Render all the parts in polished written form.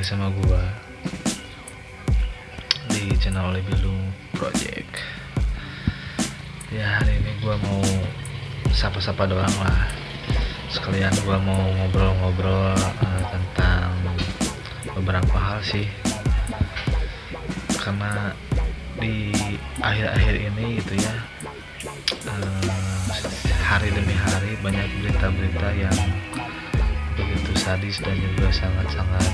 sama gua di channel Lebelung Project. Ya, hari ini gua mau sapa-sapa doang lah. Sekalian gua mau ngobrol-ngobrol tentang beberapa hal sih. Karena di akhir-akhir ini gitu ya, hari demi hari banyak berita-berita yang begitu sadis dan juga sangat-sangat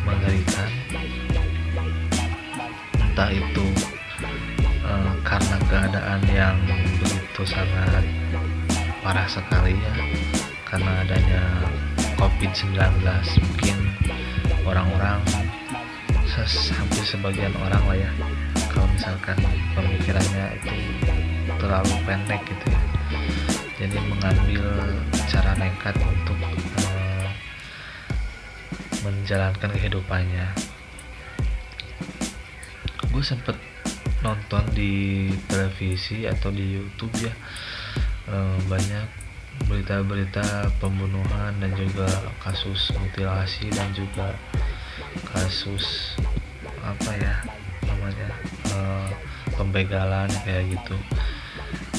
mengerikan. Entah itu karena keadaan yang begitu sangat parah sekali ya, karena adanya COVID-19. Mungkin orang-orang hampir sebagian orang lah ya, kalau misalkan pemikirannya itu terlalu pendek gitu ya, jadi mengambil cara nekat untuk menjalankan kehidupannya. Gue sempet nonton di televisi atau di YouTube ya, banyak berita-berita pembunuhan dan juga kasus mutilasi dan juga kasus apa ya namanya, pembegalan kayak gitu.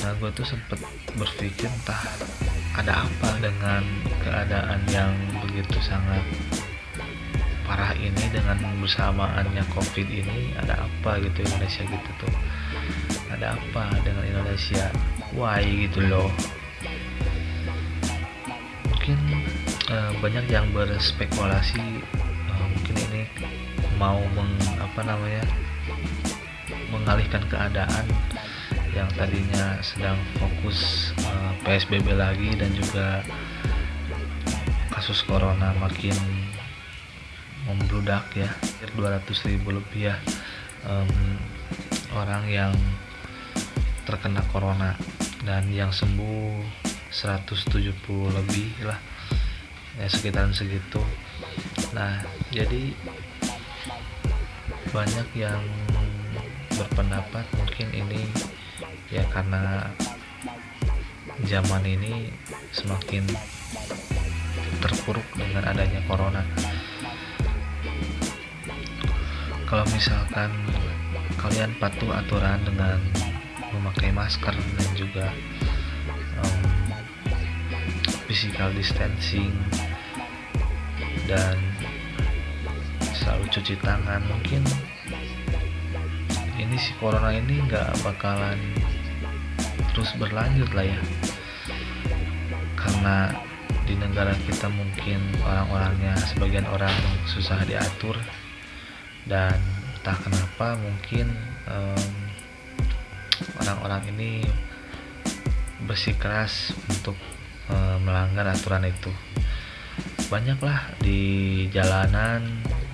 Nah, gue tuh sempet berpikir entah ada apa dengan keadaan yang begitu sangat parah ini, dengan bersamaannya COVID ini. Ada apa gitu Indonesia gitu tuh, ada apa dengan Indonesia, why gitu loh. Mungkin banyak yang berspekulasi, mungkin ini mau mengalihkan keadaan yang tadinya sedang fokus PSBB lagi dan juga kasus corona makin membludak ya. 200.000 lebih ya orang yang terkena corona, dan yang sembuh 170 lebih lah ya, sekitaran segitu. Nah, jadi banyak yang berpendapat mungkin ini ya karena zaman ini semakin terpuruk dengan adanya corona. Kalau misalkan kalian patuh aturan dengan memakai masker dan juga physical distancing dan selalu cuci tangan, mungkin ini si corona ini nggak bakalan terus berlanjut lah ya. Karena di negara kita mungkin orang-orangnya, sebagian orang susah diatur, dan entah kenapa mungkin orang-orang ini bersikeras untuk melanggar aturan itu. Banyaklah di jalanan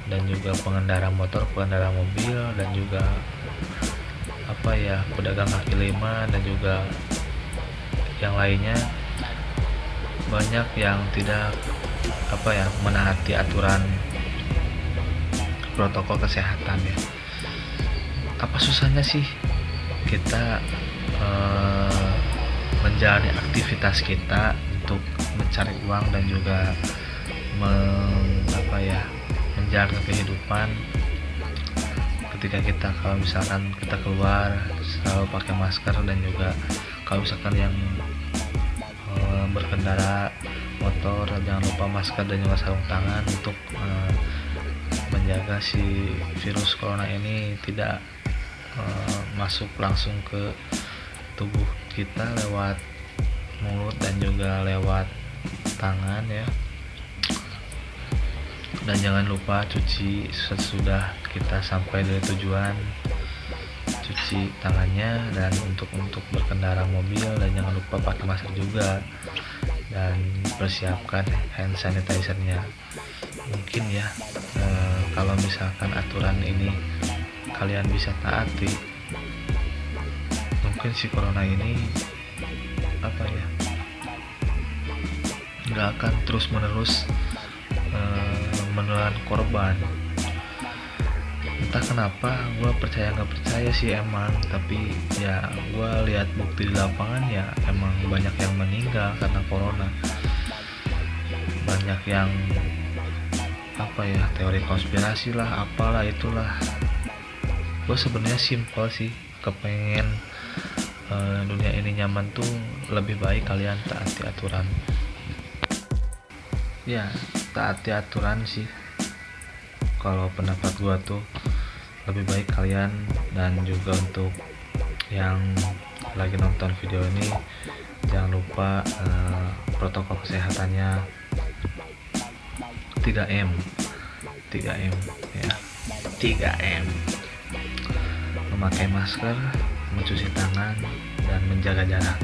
dan juga pengendara motor, pengendara mobil, dan juga pedagang kaki lima dan juga yang lainnya, banyak yang tidak menaati aturan protokol kesehatan ya. Apa susahnya sih kita menjalani aktivitas kita untuk mencari uang dan juga menjalankan kehidupan. Ketika kita, kalau misalkan kita keluar, selalu pakai masker, dan juga kalau misalkan yang berkendara motor, jangan lupa masker dan juga sarung tangan untuk menjaga si virus corona ini tidak masuk langsung ke tubuh kita lewat mulut dan juga lewat tangan ya. Dan jangan lupa cuci sesudah kita sampai dari tujuan, cuci tangannya, dan untuk berkendara mobil, dan jangan lupa pakai masker juga, dan persiapkan hand sanitizer-nya. Mungkin ya kalau misalkan aturan ini kalian bisa taati, mungkin si corona ini nggak akan terus menerus menelan korban. Entah kenapa gue percaya nggak percaya sih emang, tapi ya gue lihat bukti di lapangan ya emang banyak yang meninggal karena corona. Banyak yang apa ya, teori konspirasi lah, apalah itulah. Gue sebenarnya simpel sih, kepengen dunia ini nyaman tuh lebih baik kalian taati aturan. Ya, taati aturan sih. Kalau pendapat gue tuh lebih baik kalian, dan juga untuk yang lagi nonton video ini jangan lupa protokol kesehatannya 3M ya, 3M: memakai masker, mencuci tangan, dan menjaga jarak.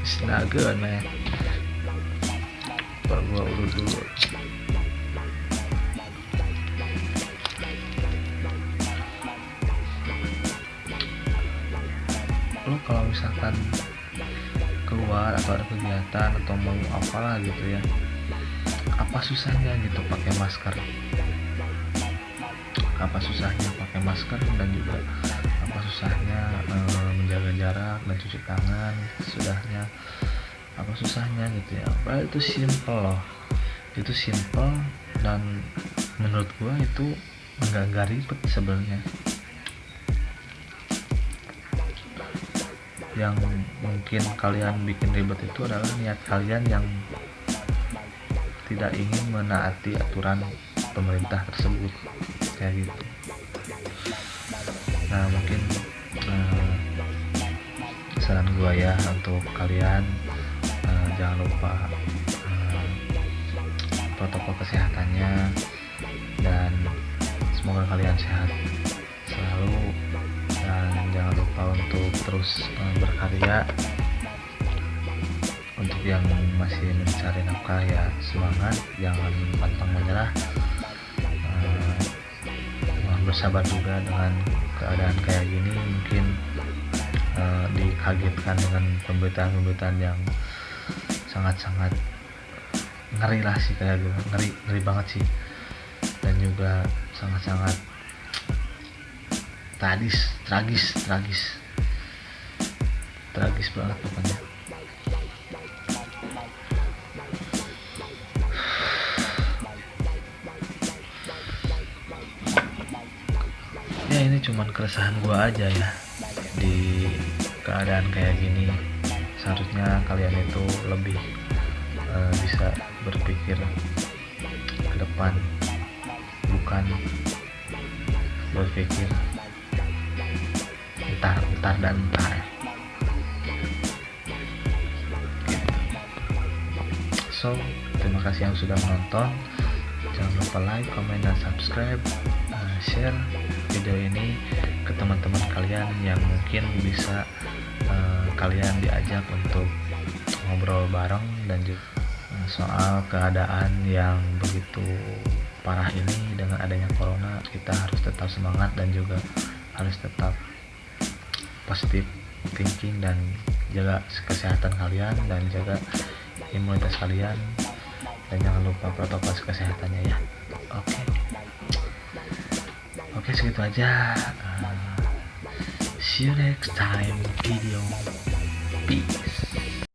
It's not good, man. Gua urut dulu. Lo kalau misalkan keluar atau ada kegiatan atau mau apalah gitu ya, apa susahnya gitu pakai masker? Apa susahnya pakai masker, dan juga apa susahnya menjaga jarak dan cuci tangan? Sudahnya apa susahnya gitu ya? Padahal itu simple loh, itu simple, dan menurut gua itu enggak ribet sebenarnya. Yang mungkin kalian bikin ribet itu adalah niat kalian yang tidak ingin menaati aturan pemerintah tersebut, kayak gitu. Nah, mungkin saran gua ya untuk kalian, jangan lupa protokol kesehatannya, dan semoga kalian sehat selalu, dan jangan lupa untuk terus berkarya. Untuk yang masih mencari nafkah ya semangat, jangan pantang menyerah, bersabar juga dengan keadaan kayak gini. Mungkin dikagetkan dengan pemberitaan yang sangat-sangat ngeri lah sih, kayak gue ngeri banget sih, dan juga sangat-sangat tragis banget pokoknya. Ya, ini cuman keresahan gua aja ya di keadaan kayak gini. Seharusnya kalian itu lebih bisa berpikir ke depan, bukan berpikir entar dan entar gitu. So, terima kasih yang sudah menonton. Jangan lupa like, comment, dan subscribe. Share video ini ke teman-teman kalian yang mungkin bisa kalian diajak untuk ngobrol bareng, dan juga soal keadaan yang begitu parah ini. Dengan adanya corona, kita harus tetap semangat dan juga harus tetap positive thinking, dan jaga kesehatan kalian dan jaga imunitas kalian, dan jangan lupa protokol kesehatannya ya. Oke, segitu aja. See you next time video. Peace.